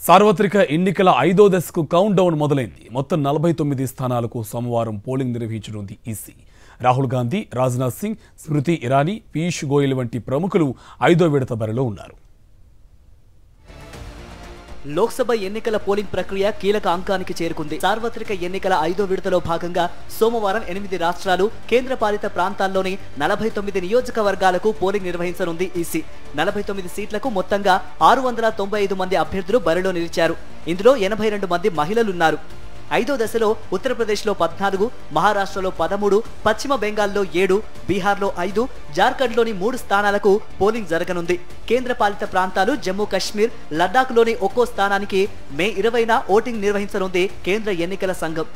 సార్వత్రిక ఎన్నికల 5వ దశకు కౌంట్ డౌన్ మొదలైంది. మొత్తం 49 స్థానాలకు సోమవారం పోలింగ్ నిర్వహించనుంది ఈసీ. రాహుల్ గాంధీ, రాజ్నాథ్ సింగ్, స్మృతి ఇరానీ, పీయూష్ గోయల్ వంటి ప్రముఖులు 5వ విడత బరిలో ఉన్నారు. లోక్సభ ఎన్నికల పోలింగ్ ప్రక్రియ కీలక అంకానికి చేరుకుంది. సార్వత్రిక ఎన్నికల 5వ విడతలో భాగంగా సోమవారం 8 రాష్ట్రాలు, కేంద్రపాలిత ప్రాంతాల్లోని 49 నియోజకవర్గాలకు పోలింగ్ నిర్వహించనుంది ఈసీ. 49 సీట్లకు మొత్తంగా 695 మంది అభ్యర్థులు బరిలో నిలిచారు. ఇందులో 82 మంది మహిళలున్నారు. 5వ దశలో ఉత్తరప్రదేశ్లో 14, మహారాష్ట్రలో 13, పశ్చిమ బెంగాల్లో 7, బీహార్లో 5, జార్ఖండ్లోని 3 స్థానాలకు పోలింగ్ జరగనుంది. కేంద్రపాలిత ప్రాంతాలు జమ్మూ కాశ్మీర్, లద్దాఖ్లోని ఒక్కో స్థానానికి మే 20న ఓటింగ్ నిర్వహించనుంది కేంద్ర ఎన్నికల సంఘం.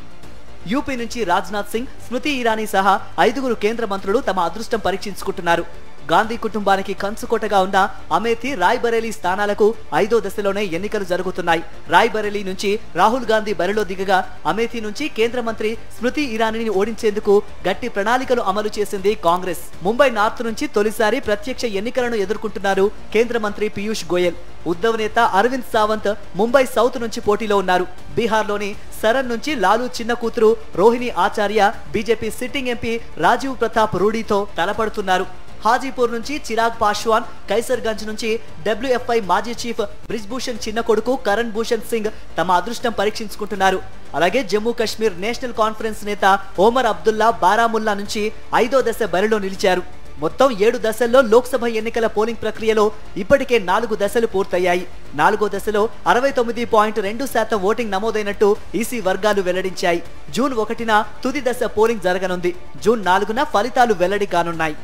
యూపీ నుంచి రాజ్నాథ్ సింగ్, స్మృతి ఇరానీ సహా 5 కేంద్ర మంత్రులు తమ అదృష్టం పరీక్షించుకుంటున్నారు. గాంధీ కుటుంబానికి కంచుకోటగా ఉన్న అమేథీ, రాయ్బరేలీ స్థానాలకు 5వ దశలోనే ఎన్నికలు జరుగుతున్నాయి. రాయ్బరేలీ నుంచి రాహుల్ గాంధీ బరిలో దిగగా, అమేథీ నుంచి కేంద్ర మంత్రి స్మృతి ఇరానీని ఓడించేందుకు గట్టి ప్రణాళికలు అమలు చేసింది కాంగ్రెస్. ముంబై నార్త్ నుంచి తొలిసారి ప్రత్యక్ష ఎన్నికలను ఎదుర్కొంటున్నారు కేంద్ర మంత్రి పీయూష్ గోయల్. ఉద్ధవ్ నేత అరవింద్ సావంత్ ముంబై సౌత్ నుంచి పోటీలో ఉన్నారు. బీహార్లోని సరన్ నుంచి లాలూ చిన్న కూతురు Rohini Acharya BJP sitting MP Rajiv Pratap రూడీతో తలపడుతున్నారు. హాజీపూర్ నుంచి చిరాగ్ పాశ్వాన్, కైసర్గంజ్ నుంచి డబ్ల్యూఎఫ్ఐ మాజీ చీఫ్ బ్రిజ్భూషణ్ చిన్న కొడుకు కరణ్ భూషణ్ సింగ్ తమ అదృష్టం పరీక్షించుకుంటున్నారు. అలాగే జమ్మూ కాశ్మీర్ నేషనల్ కాన్ఫరెన్స్ నేత ఓమర్ అబ్దుల్లా బారాముల్లా నుంచి 5వ దశ బరిలో నిలిచారు. మొత్తం 7 దశల్లో లోక్సభ ఎన్నికల పోలింగ్ ప్రక్రియలో ఇప్పటికే 4 దశలు పూర్తయ్యాయి. 4వ దశలో 69.2% ఓటింగ్ నమోదైనట్టు ఈసీ వర్గాలు వెల్లడించాయి. జూన్ 1న తుది దశ పోలింగ్ జరగనుంది. జూన్ 4న ఫలితాలు వెల్లడి కానున్నాయి.